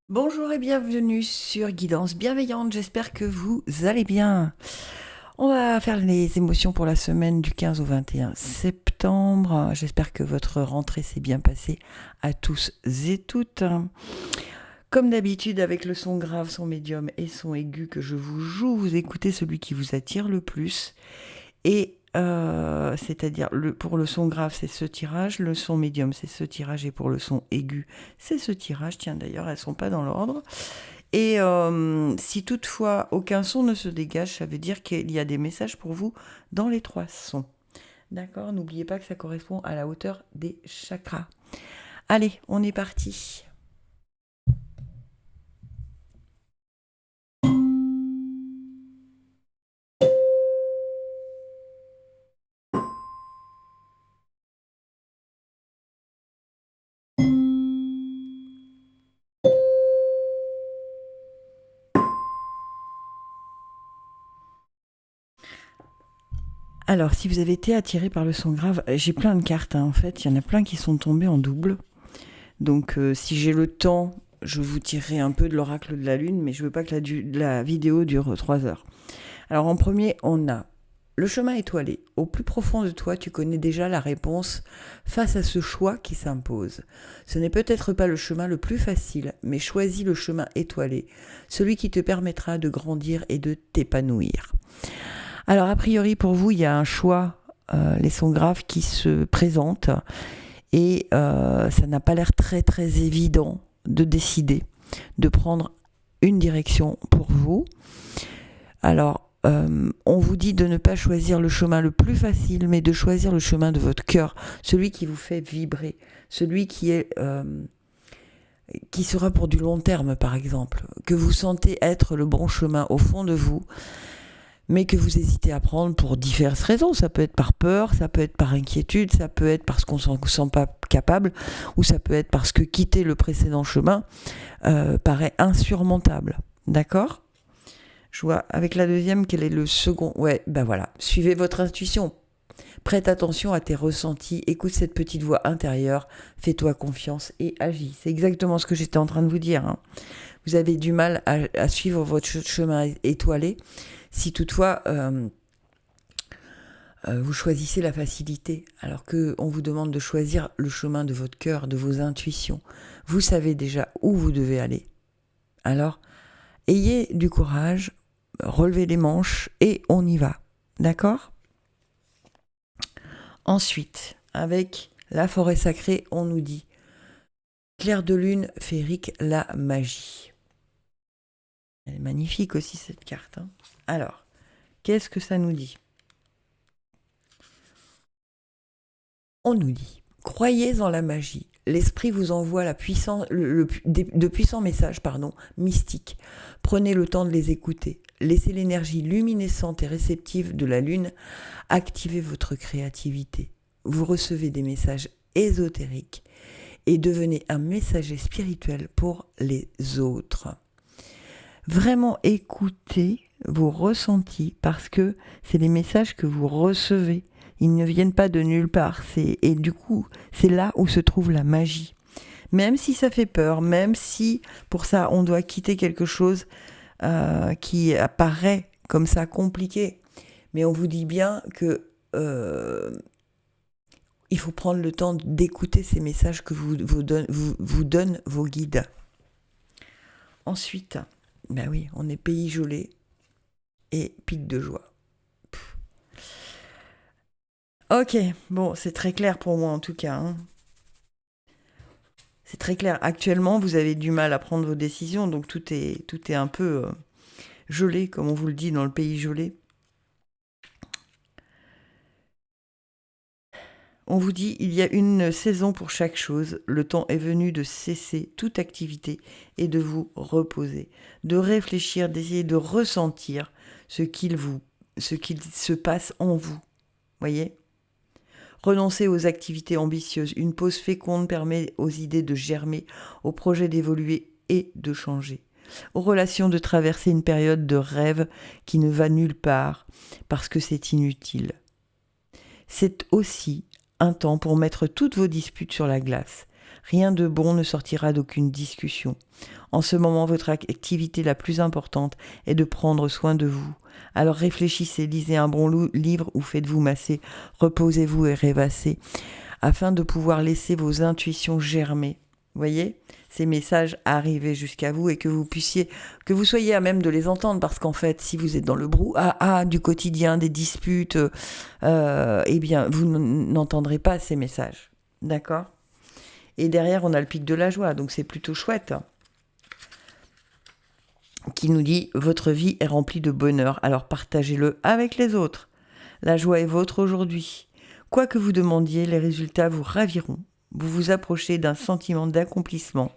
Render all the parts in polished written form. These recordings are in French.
Bonjour et bienvenue sur Guidance Bienveillante, j'espère que vous allez bien. On va faire les émotions pour la semaine du 15 au 21 septembre. J'espère que votre rentrée s'est bien passée à tous et toutes. Comme d'habitude avec le son grave, son médium et son aigu que je vous joue, vous écoutez celui qui vous attire le plus. Et c'est-à-dire pour le son grave, c'est ce tirage, le son médium, c'est ce tirage, et pour le son aigu, c'est ce tirage. Tiens, d'ailleurs, elles ne sont pas dans l'ordre. Et si toutefois aucun son ne se dégage, ça veut dire qu'il y a des messages pour vous dans les trois sons. D'accord. N'oubliez pas que ça correspond à la hauteur des chakras. Allez, on est parti. Alors, si vous avez été attiré par le son grave, j'ai plein de cartes, en fait. Il y en a plein qui sont tombées en double. Donc, si j'ai le temps, je vous tirerai un peu de l'oracle de la lune, mais je veux pas que la vidéo dure 3 heures. Alors, en premier, on a le chemin étoilé. Au plus profond de toi, tu connais déjà la réponse face à ce choix qui s'impose. Ce n'est peut-être pas le chemin le plus facile, mais choisis le chemin étoilé, celui qui te permettra de grandir et de t'épanouir. Alors, a priori, pour vous, il y a un choix, les sons graves, qui se présentent, et ça n'a pas l'air très très évident de décider, de prendre une direction pour vous. Alors, on vous dit de ne pas choisir le chemin le plus facile, mais de choisir le chemin de votre cœur, celui qui vous fait vibrer, celui qui sera pour du long terme, par exemple, que vous sentez être le bon chemin au fond de vous, mais que vous hésitez à prendre pour diverses raisons. Ça peut être par peur, ça peut être par inquiétude, ça peut être parce qu'on ne se sent pas capable, ou ça peut être parce que quitter le précédent chemin paraît insurmontable. D'accord ? Je vois avec la deuxième, quel est le second ? Ouais, ben voilà. Suivez votre intuition. Prête attention à tes ressentis. Écoute cette petite voix intérieure. Fais-toi confiance et agis. C'est exactement ce que j'étais en train de vous dire. Hein. Vous avez du mal à suivre votre chemin étoilé. Si toutefois vous choisissez la facilité, alors qu'on vous demande de choisir le chemin de votre cœur, de vos intuitions. Vous savez déjà où vous devez aller. Alors, ayez du courage, relevez les manches et on y va. D'accord ? Ensuite, avec la forêt sacrée, on nous dit clair de lune, féerique, la magie. Elle est magnifique aussi cette carte. Hein. Alors, qu'est-ce que ça nous dit ? On nous dit croyez en la magie. L'esprit vous envoie de puissants messages mystiques. Prenez le temps de les écouter. Laissez l'énergie luminescente et réceptive de la lune activer votre créativité. Vous recevez des messages ésotériques et devenez un messager spirituel pour les autres. Vraiment écoutez vos ressentis parce que c'est les messages que vous recevez. Ils ne viennent pas de nulle part. Et du coup, c'est là où se trouve la magie. Même si ça fait peur, même si pour ça on doit quitter quelque chose qui apparaît comme ça compliqué. Mais on vous dit bien que il faut prendre le temps d'écouter ces messages que vous donnent vos guides. Ensuite, ben oui, on est pays gelé et pic de joie. Pff. Ok, bon, c'est très clair pour moi en tout cas. Hein. C'est très clair. Actuellement, vous avez du mal à prendre vos décisions, donc tout est un peu gelé, comme on vous le dit dans le pays gelé. On vous dit, il y a une saison pour chaque chose. Le temps est venu de cesser toute activité et de vous reposer, de réfléchir, d'essayer de ressentir ce qu'il se passe en vous. Voyez ? Renoncez aux activités ambitieuses. Une pause féconde permet aux idées de germer, aux projets d'évoluer et de changer. Aux relations de traverser une période de rêve qui ne va nulle part parce que c'est inutile. C'est aussi un temps pour mettre toutes vos disputes sur la glace. Rien de bon ne sortira d'aucune discussion. En ce moment, votre activité la plus importante est de prendre soin de vous. Alors réfléchissez, lisez un bon livre ou faites-vous masser, reposez-vous et rêvassez, afin de pouvoir laisser vos intuitions germer. Voyez, ces messages arriver jusqu'à vous et que vous soyez à même de les entendre, parce qu'en fait, si vous êtes dans le brouhaha du quotidien, des disputes, eh bien, vous n'entendrez pas ces messages. D'accord ? Et derrière, on a le pic de la joie, donc c'est plutôt chouette. Qui nous dit « Votre vie est remplie de bonheur, alors partagez-le avec les autres. La joie est vôtre aujourd'hui. Quoi que vous demandiez, les résultats vous raviront. Vous vous approchez d'un sentiment d'accomplissement.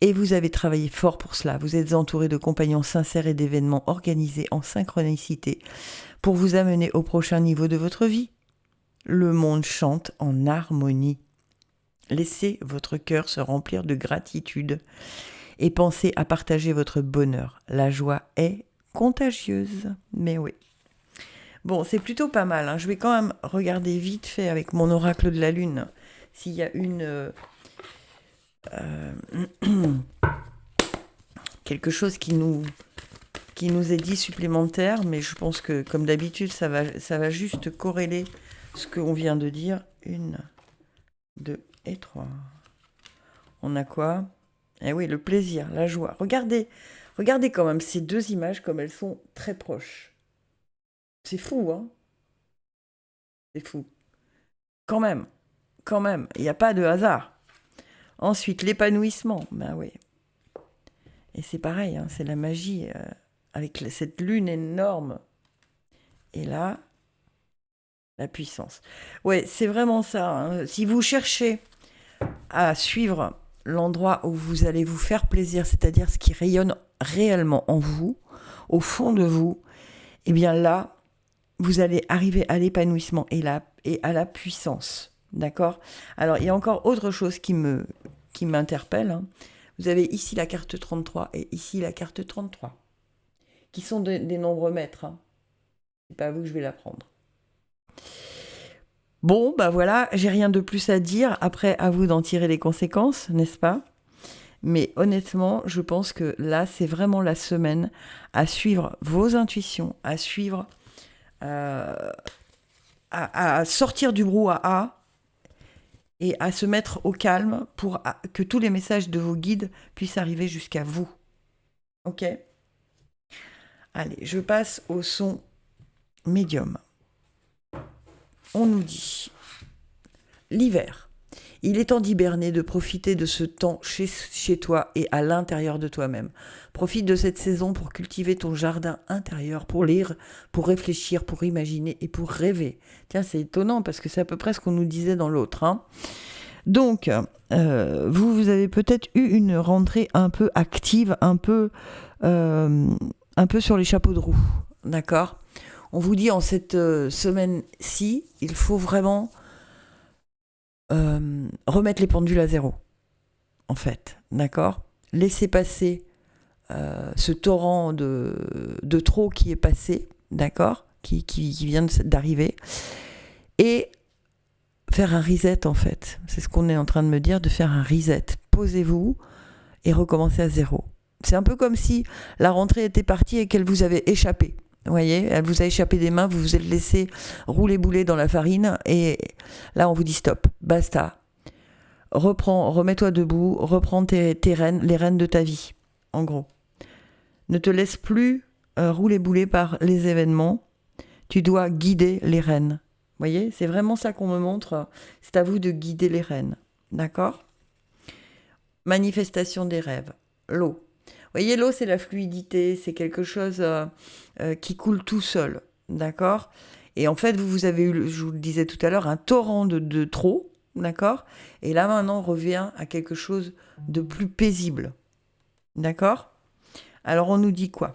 Et vous avez travaillé fort pour cela. Vous êtes entouré de compagnons sincères et d'événements organisés en synchronicité pour vous amener au prochain niveau de votre vie. Le monde chante en harmonie. Laissez votre cœur se remplir de gratitude et pensez à partager votre bonheur. La joie est contagieuse. Mais oui. Bon, c'est plutôt pas mal, hein. Je vais quand même regarder vite fait avec mon oracle de la lune s'il y a quelque chose qui nous est dit supplémentaire, mais je pense que, comme d'habitude, ça va juste corréler ce qu'on vient de dire. 1, 2 et 3. On a quoi ? Eh oui, le plaisir, la joie. Regardez quand même ces deux images comme elles sont très proches. C'est fou, hein ? C'est fou. Quand même, il n'y a pas de hasard. Ensuite, l'épanouissement, ben oui. Et c'est pareil, hein, c'est la magie avec cette lune énorme. Et là, la puissance. Ouais, c'est vraiment ça, hein. Si vous cherchez à suivre l'endroit où vous allez vous faire plaisir, c'est-à-dire ce qui rayonne réellement en vous, au fond de vous, eh bien là, vous allez arriver à l'épanouissement et à la puissance. D'accord ? Alors, il y a encore autre chose qui m'interpelle, hein. Vous avez ici la carte 33 et ici la carte 33, qui sont des nombres maîtres, hein. C'est pas à vous que je vais la prendre. Bon, bah voilà, j'ai rien de plus à dire. Après, à vous d'en tirer les conséquences, n'est-ce pas ? Mais honnêtement, je pense que là, c'est vraiment la semaine à suivre vos intuitions, à suivre, à sortir du brouhaha et à se mettre au calme pour que tous les messages de vos guides puissent arriver jusqu'à vous. Ok ? Allez, je passe au son médium. On nous dit l'hiver. Il est temps d'hiberner, de profiter de ce temps chez toi et à l'intérieur de toi-même. Profite de cette saison pour cultiver ton jardin intérieur, pour lire, pour réfléchir, pour imaginer et pour rêver. Tiens, c'est étonnant parce que c'est à peu près ce qu'on nous disait dans l'autre, hein. Donc, vous avez peut-être eu une rentrée un peu active, un peu sur les chapeaux de roue, d'accord ? On vous dit en cette semaine-ci, il faut vraiment remettre les pendules à zéro, en fait, d'accord ? Laissez passer ce torrent de trop qui est passé, d'accord ? Qui vient d'arriver, et faire un reset, en fait. C'est ce qu'on est en train de me dire, de faire un reset. Posez-vous et recommencez à zéro. C'est un peu comme si la rentrée était partie et qu'elle vous avait échappé. Vous voyez, elle vous a échappé des mains, vous vous êtes laissé rouler-bouler dans la farine, et là on vous dit stop, basta. Remets-toi debout, reprends tes rênes, les rênes de ta vie, en gros. Ne te laisse plus rouler-bouler par les événements, tu dois guider les rênes. Vous voyez, c'est vraiment ça qu'on me montre, c'est à vous de guider les rênes, d'accord ? Manifestation des rêves, l'eau. Vous voyez, l'eau, c'est la fluidité, c'est quelque chose qui coule tout seul, d'accord ? Et en fait, vous avez eu, je vous le disais tout à l'heure, un torrent de trop, d'accord ? Et là, maintenant, on revient à quelque chose de plus paisible, d'accord ? Alors, on nous dit quoi ?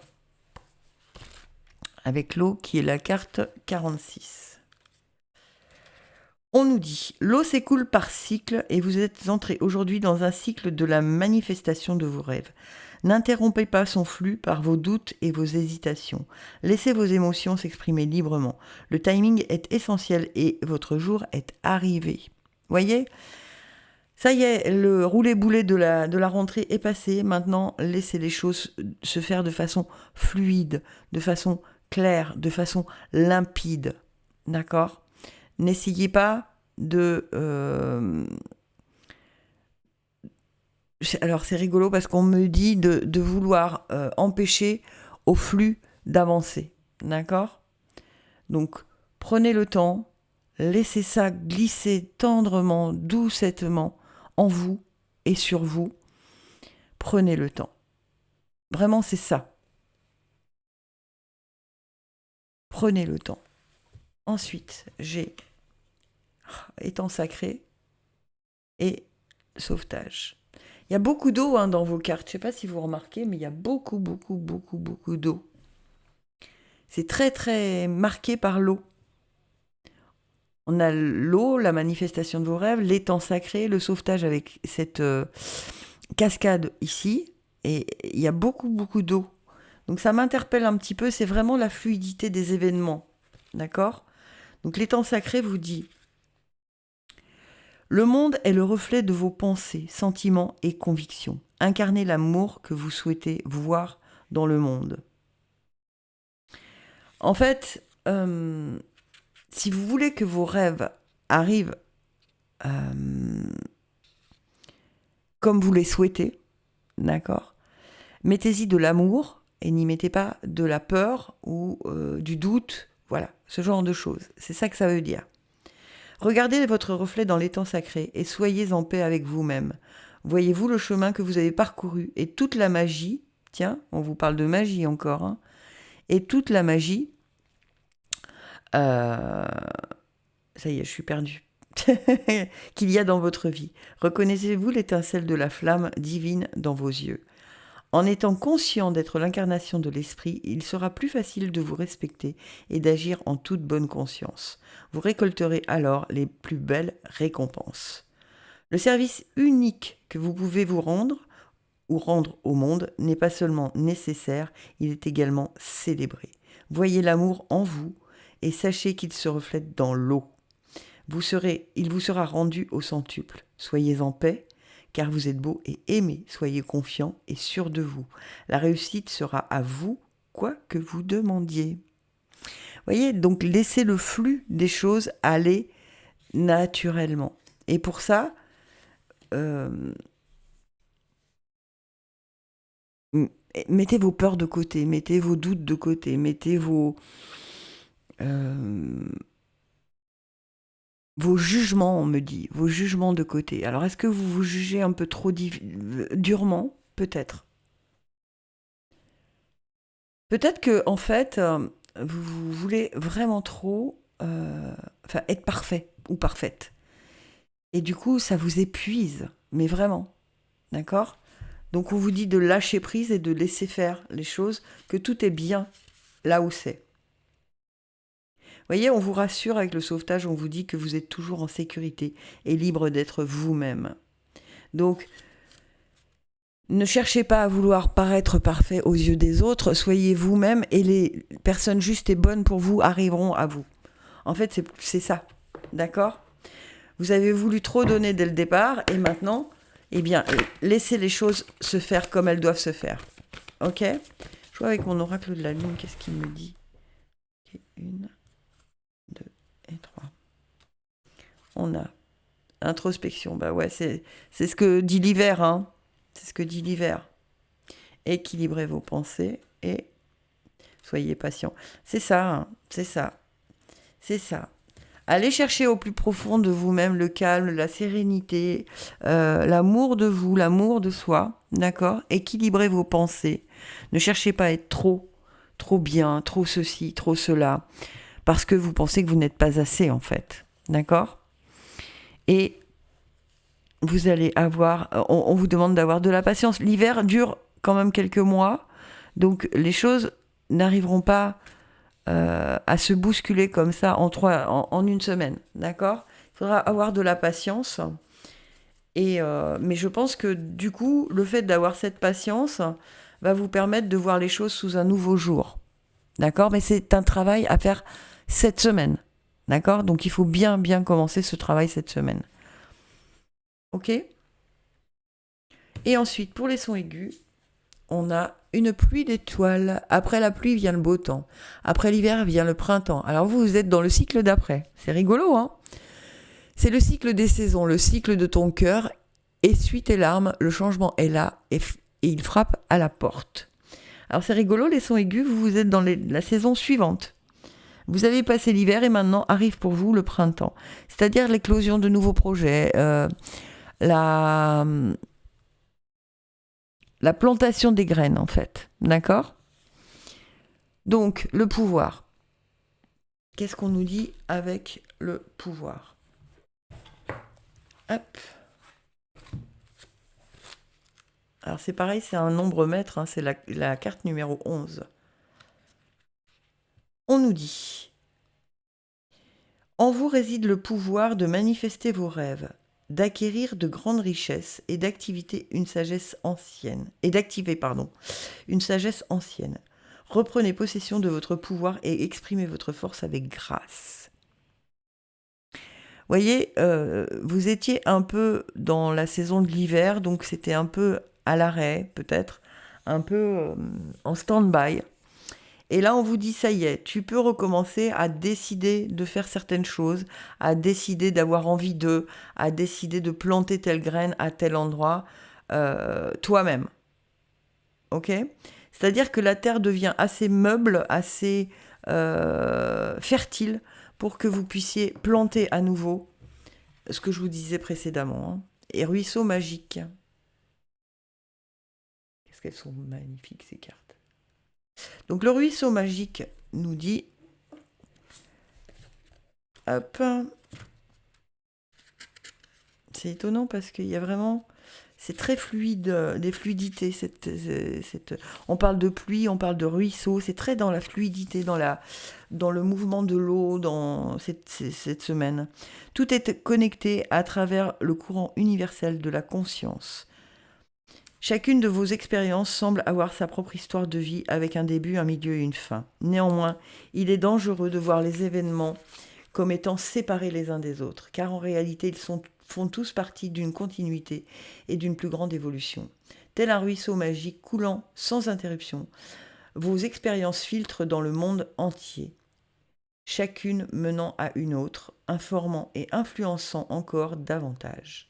Avec l'eau, qui est la carte 46. On nous dit, l'eau s'écoule par cycle et vous êtes entré aujourd'hui dans un cycle de la manifestation de vos rêves. N'interrompez pas son flux par vos doutes et vos hésitations. Laissez vos émotions s'exprimer librement. Le timing est essentiel et votre jour est arrivé. Voyez ? Ça y est, le roulé-boulé de la rentrée est passé. Maintenant, laissez les choses se faire de façon fluide, de façon claire, de façon limpide. D'accord ? N'essayez pas de... Alors, c'est rigolo parce qu'on me dit de vouloir empêcher au flux d'avancer. D'accord ? Donc, prenez le temps, laissez ça glisser tendrement, doucettement en vous et sur vous. Prenez le temps. Vraiment, c'est ça. Prenez le temps. Ensuite, j'ai étang sacré et sauvetage. Il y a beaucoup d'eau dans vos cartes. Je ne sais pas si vous remarquez, mais il y a beaucoup d'eau. C'est très, très marqué par l'eau. On a l'eau, la manifestation de vos rêves, l'étang sacré, le sauvetage avec cette cascade ici. Et il y a beaucoup d'eau. Donc ça m'interpelle un petit peu, c'est vraiment la fluidité des événements. D'accord ? Donc l'étang sacré vous dit: le monde est le reflet de vos pensées, sentiments et convictions. Incarnez l'amour que vous souhaitez voir dans le monde. En fait, si vous voulez que vos rêves arrivent comme vous les souhaitez, d'accord ? Mettez-y de l'amour et n'y mettez pas de la peur ou du doute. Voilà, ce genre de choses. C'est ça que ça veut dire. Regardez votre reflet dans l'étang sacré et soyez en paix avec vous-même. Voyez-vous le chemin que vous avez parcouru et toute la magie, tiens, on vous parle de magie encore, et toute la magie, ça y est, je suis perdue, qu'il y a dans votre vie. Reconnaissez-vous l'étincelle de la flamme divine dans vos yeux. En étant conscient d'être l'incarnation de l'esprit, il sera plus facile de vous respecter et d'agir en toute bonne conscience. Vous récolterez alors les plus belles récompenses. Le service unique que vous pouvez vous rendre ou rendre au monde n'est pas seulement nécessaire, il est également célébré. Voyez l'amour en vous et sachez qu'il se reflète dans l'eau. Il vous sera rendu au centuple. Soyez en paix, car vous êtes beau et aimé. Soyez confiant et sûr de vous. La réussite sera à vous, quoi que vous demandiez. Voyez, donc laissez le flux des choses aller naturellement. Et pour ça, mettez vos peurs de côté, mettez vos doutes de côté, mettez vos jugements, on me dit, vos jugements de côté. Alors, est-ce que vous vous jugez un peu trop durement ? Peut-être. Peut-être que, en fait, vous voulez vraiment trop être parfait ou parfaite. Et du coup, ça vous épuise, mais vraiment. D'accord ? Donc, on vous dit de lâcher prise et de laisser faire les choses, que tout est bien là où c'est. Vous voyez, on vous rassure avec le sauvetage, on vous dit que vous êtes toujours en sécurité et libre d'être vous-même. Donc, ne cherchez pas à vouloir paraître parfait aux yeux des autres, soyez vous-même et les personnes justes et bonnes pour vous arriveront à vous. En fait, c'est ça, d'accord ? Vous avez voulu trop donner dès le départ et maintenant, eh bien, laissez les choses se faire comme elles doivent se faire. Ok ? Je vois avec mon oracle de la lune, qu'est-ce qu'il me dit ? Ok, 1, 2 et 3. On a introspection. Bah ouais, c'est ce que dit l'hiver, hein. C'est ce que dit l'hiver. Équilibrez vos pensées et soyez patient. C'est ça, hein. C'est ça. C'est ça. Allez chercher au plus profond de vous-même le calme, la sérénité, l'amour de vous, l'amour de soi, d'accord ? Équilibrez vos pensées. Ne cherchez pas à être trop bien, trop ceci, trop cela, parce que vous pensez que vous n'êtes pas assez, en fait, d'accord ? Et vous allez avoir, on vous demande d'avoir de la patience. L'hiver dure quand même quelques mois, donc les choses n'arriveront pas à se bousculer comme ça en une semaine, d'accord ? Il faudra avoir de la patience. Mais je pense que du coup, le fait d'avoir cette patience va vous permettre de voir les choses sous un nouveau jour, d'accord ? Mais c'est un travail à faire cette semaine, d'accord ? Donc il faut bien commencer ce travail cette semaine. Ok ? Et ensuite, pour les sons aigus, on a une pluie d'étoiles. Après la pluie vient le beau temps. Après l'hiver vient le printemps. Alors vous êtes dans le cycle d'après. C'est rigolo, hein ? C'est le cycle des saisons, le cycle de ton cœur. Essuie tes larmes, le changement est là et il frappe à la porte. Alors c'est rigolo, les sons aigus, vous êtes dans la saison suivante. Vous avez passé l'hiver et maintenant arrive pour vous le printemps. C'est-à-dire l'éclosion de nouveaux projets, la plantation des graines en fait. D'accord ? Donc le pouvoir. Qu'est-ce qu'on nous dit avec le pouvoir ? Hop. Alors c'est pareil, c'est un nombre maître, hein, c'est la carte numéro 11. On nous dit « En vous réside le pouvoir de manifester vos rêves, d'acquérir de grandes richesses et d'activer une sagesse ancienne. Reprenez possession de votre pouvoir et exprimez votre force avec grâce. » Vous voyez, vous étiez un peu dans la saison de l'hiver, donc c'était un peu à l'arrêt, peut-être, un peu en stand-by. Et là, on vous dit, ça y est, tu peux recommencer à décider de faire certaines choses, à décider d'avoir envie d'eux, à décider de planter telle graine à tel endroit, toi-même. Ok ? C'est-à-dire que la terre devient assez meuble, assez fertile pour que vous puissiez planter à nouveau ce que je vous disais précédemment. Hein. Et ruisseau magique. Qu'est-ce qu'elles sont magnifiques, ces cartes. Donc le ruisseau magique nous dit, hop, c'est étonnant parce qu'il y a vraiment, c'est très fluide, des fluidités. On parle de pluie, on parle de ruisseau, c'est très dans la fluidité, dans le mouvement de l'eau, dans cette semaine. Tout est connecté à travers le courant universel de la conscience. Chacune de vos expériences semble avoir sa propre histoire de vie avec un début, un milieu et une fin. Néanmoins, il est dangereux de voir les événements comme étant séparés les uns des autres, car en réalité, ils font tous partie d'une continuité et d'une plus grande évolution. Tel un ruisseau magique coulant sans interruption, vos expériences filtrent dans le monde entier, chacune menant à une autre, informant et influençant encore davantage.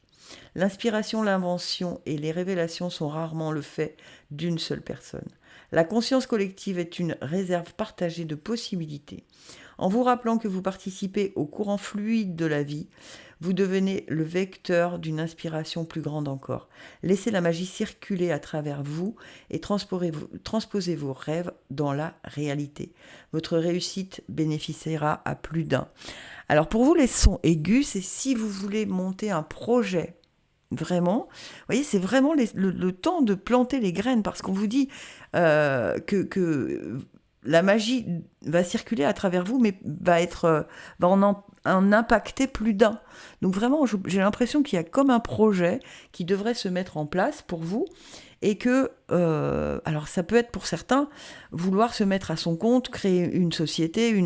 L'inspiration, l'invention et les révélations sont rarement le fait d'une seule personne. La conscience collective est une réserve partagée de possibilités. En vous rappelant que vous participez au courant fluide de la vie, vous devenez le vecteur d'une inspiration plus grande encore. Laissez la magie circuler à travers vous et transposez vos rêves dans la réalité. Votre réussite bénéficiera à plus d'un. Alors pour vous, les sons aigus, c'est si vous voulez monter un projet. Vraiment, vous voyez, c'est vraiment le temps de planter les graines parce qu'on vous dit que la magie va circuler à travers vous, mais va en impacter plus d'un. Donc vraiment, j'ai l'impression qu'il y a comme un projet qui devrait se mettre en place pour vous et que, alors ça peut être pour certains, vouloir se mettre à son compte, créer une société,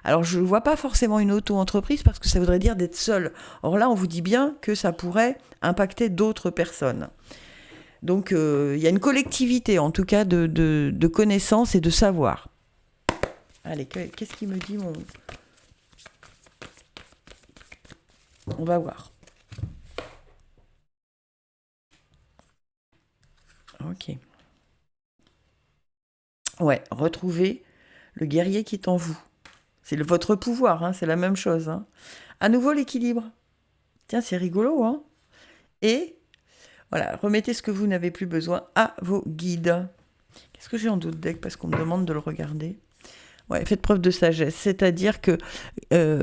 alors, je ne vois pas forcément une auto-entreprise parce que ça voudrait dire d'être seul. Or là, on vous dit bien que ça pourrait impacter d'autres personnes. Donc, il y a une collectivité, en tout cas, de connaissances et de savoir. Allez, qu'est-ce qu'il me dit, On va voir. Ok. Ouais, retrouvez le guerrier qui est en vous. C'est votre pouvoir, hein, c'est la même chose. Hein. À nouveau, l'équilibre. Tiens, c'est rigolo. Hein. Et voilà, remettez ce que vous n'avez plus besoin à vos guides. Qu'est-ce que j'ai en d'autres decks parce qu'on me demande de le regarder. Ouais, faites preuve de sagesse. C'est-à-dire que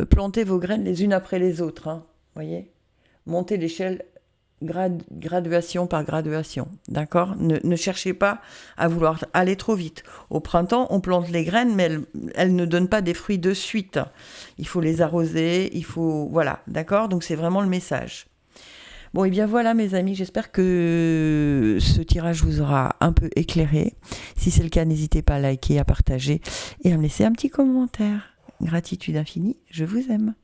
plantez vos graines les unes après les autres. Hein, voyez ? Montez l'échelle graduation par graduation, d'accord ? Ne cherchez pas à vouloir aller trop vite. Au printemps, on plante les graines, mais elles ne donnent pas des fruits de suite. Il faut les arroser, voilà, d'accord ? Donc c'est vraiment le message. Bon, et bien voilà mes amis, j'espère que ce tirage vous aura un peu éclairé. Si c'est le cas, n'hésitez pas à liker, à partager et à me laisser un petit commentaire. Gratitude infinie, je vous aime.